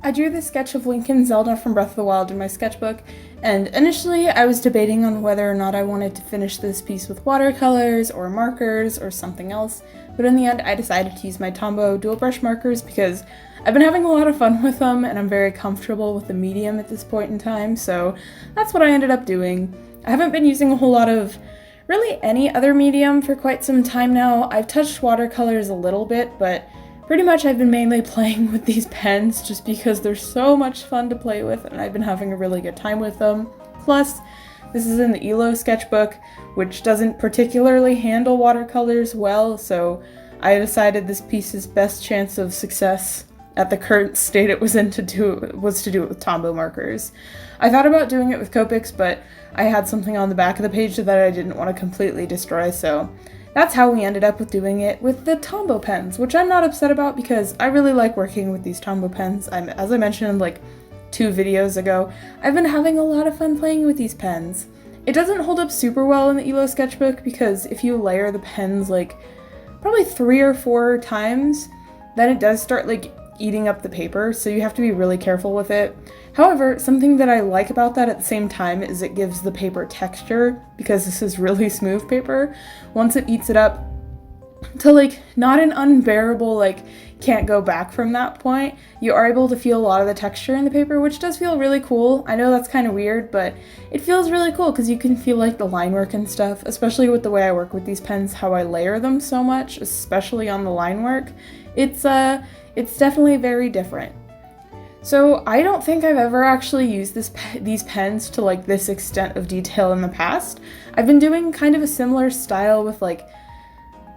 I drew the sketch of Link and Zelda from Breath of the Wild in my sketchbook, and initially I was debating on whether or not I wanted to finish this piece with watercolors or markers or something else, but in the end I decided to use my Tombow dual brush markers because I've been having a lot of fun with them and I'm very comfortable with the medium at this point in time, so that's what I ended up doing. I haven't been using a whole lot of really any other medium for quite some time now. I've touched watercolors a little bit, but pretty much I've been mainly playing with these pens just because they're so much fun to play with and I've been having a really good time with them. Plus, this is in the ELO sketchbook, which doesn't particularly handle watercolors well, so I decided this piece's best chance of success at the current state it was in to do it with Tombow markers. I thought about doing it with Copics, but I had something on the back of the page that I didn't want to completely destroy, so that's how we ended up with doing it with the Tombow pens, which I'm not upset about because I really like working with these Tombow pens. As I mentioned like 2 videos ago, I've been having a lot of fun playing with these pens. It doesn't hold up super well in the ELO sketchbook because if you layer the pens like probably 3 or 4 times, then it does start like eating up the paper, so you have to be really careful with it. However, something that I like about that at the same time is it gives the paper texture, because this is really smooth paper. Once it eats it up to like not an unbearable like can't go back from that point, you are able to feel a lot of the texture in the paper, which does feel really cool. I know that's kind of weird, but it feels really cool because you can feel like the line work and stuff, especially with the way I work with these pens, how I layer them so much, especially on the line work. It's definitely very different. So I don't think I've ever actually used these pens to like this extent of detail in the past. I've been doing kind of a similar style with like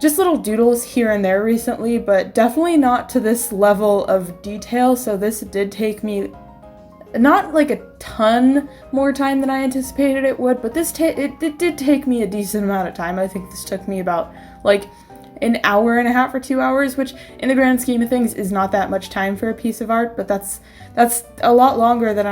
just little doodles here and there recently, but definitely not to this level of detail, so this did take me not like a ton more time than I anticipated it would, but it did take me a decent amount of time. I think this took me about like an hour and a half or 2 hours, which in the grand scheme of things is not that much time for a piece of art, but that's a lot longer than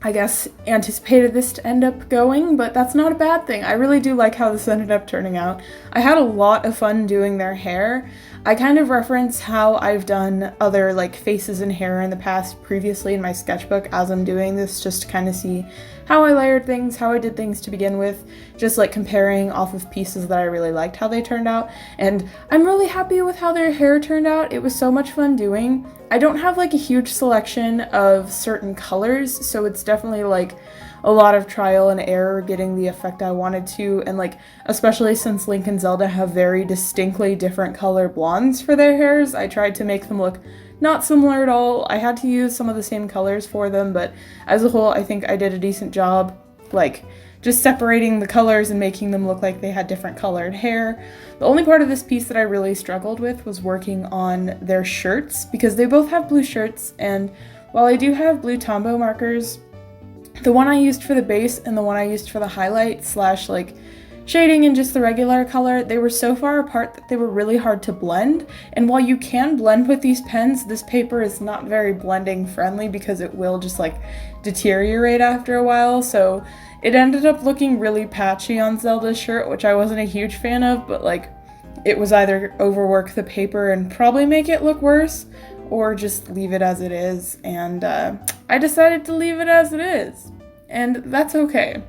I guess anticipated this to end up going, but that's not a bad thing. I really do like how this ended up turning out. I had a lot of fun doing their hair. I kind of reference how I've done other like faces and hair in the past previously in my sketchbook as I'm doing this, just to kind of see how I layered things, how I did things to begin with, just like comparing off of pieces that I really liked how they turned out, and I'm really happy with how their hair turned out. It was so much fun doing. I don't have like a huge selection of certain colors, so it's definitely like a lot of trial and error getting the effect I wanted to, and like especially since Link and Zelda have very distinctly different color blondes for their hairs, I tried to make them look not similar at all. I had to use some of the same colors for them, but as a whole I think I did a decent job like just separating the colors and making them look like they had different colored hair. The only part of this piece that I really struggled with was working on their shirts, because they both have blue shirts, and while I do have blue Tombow markers, the one I used for the base and the one I used for the highlight slash like shading and just the regular color, they were so far apart that they were really hard to blend. And while you can blend with these pens, this paper is not very blending friendly because it will just like deteriorate after a while. So it ended up looking really patchy on Zelda's shirt, which I wasn't a huge fan of, but like it was either overwork the paper and probably make it look worse, or just leave it as it is, and I decided to leave it as it is, and that's okay.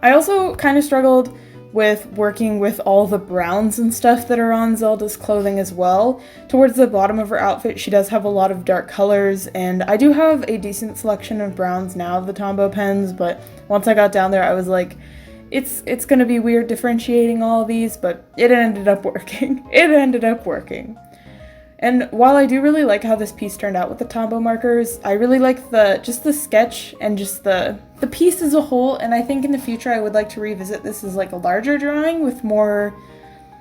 I also kind of struggled with working with all the browns and stuff that are on Zelda's clothing as well. Towards the bottom of her outfit, she does have a lot of dark colors, and I do have a decent selection of browns now of the Tombow pens, but once I got down there, I was like, it's gonna be weird differentiating all of these, but it ended up working. It ended up working. And while I do really like how this piece turned out with the Tombow markers, I really like the sketch and just the piece as a whole, and I think in the future I would like to revisit this as like a larger drawing with more,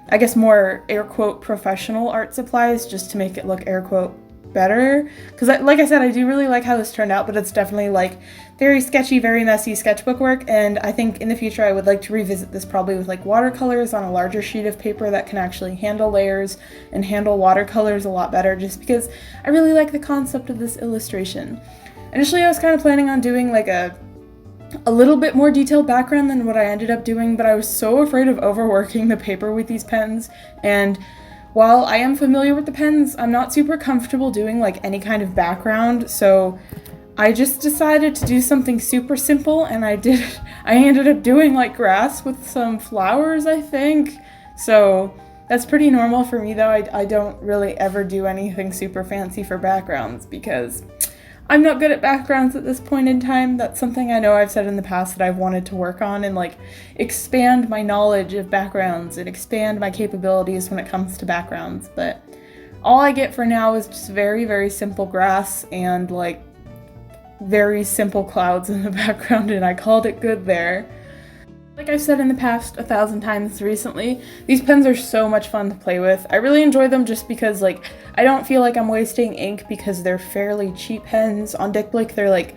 I guess more air quote professional art supplies, just to make it look air quote better. Because like I said, I do really like how this turned out, but it's definitely like very sketchy, very messy sketchbook work, and I think in the future I would like to revisit this probably with like watercolors on a larger sheet of paper that can actually handle layers and handle watercolors a lot better, just because I really like the concept of this illustration. Initially I was kind of planning on doing like a little bit more detailed background than what I ended up doing, but I was so afraid of overworking the paper with these pens, and while I am familiar with the pens, I'm not super comfortable doing like any kind of background, so I just decided to do something super simple, and I ended up doing like grass with some flowers, I think. So that's pretty normal for me though. I don't really ever do anything super fancy for backgrounds because I'm not good at backgrounds at this point in time. That's something I know I've said in the past that I've wanted to work on and like expand my knowledge of backgrounds and expand my capabilities when it comes to backgrounds. But all I get for now is just very, very simple grass and like very simple clouds in the background, and I called it good there. Like I've said in the past 1,000 times recently, these pens are so much fun to play with. I really enjoy them just because like I don't feel like I'm wasting ink because they're fairly cheap pens. On Dick Blick they're like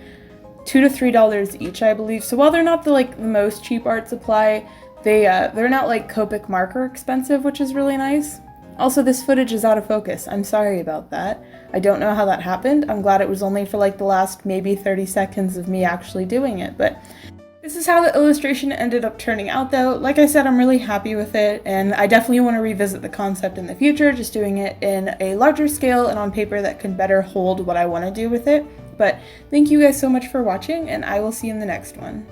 $2 to $3 each, I believe. So while they're not the most cheap art supply, they're not like Copic marker expensive, which is really nice. Also, this footage is out of focus. I'm sorry about that. I don't know how that happened. I'm glad it was only for like the last maybe 30 seconds of me actually doing it, but this is how the illustration ended up turning out though. Like I said, I'm really happy with it, and I definitely want to revisit the concept in the future, just doing it in a larger scale and on paper that can better hold what I want to do with it. But thank you guys so much for watching, and I will see you in the next one.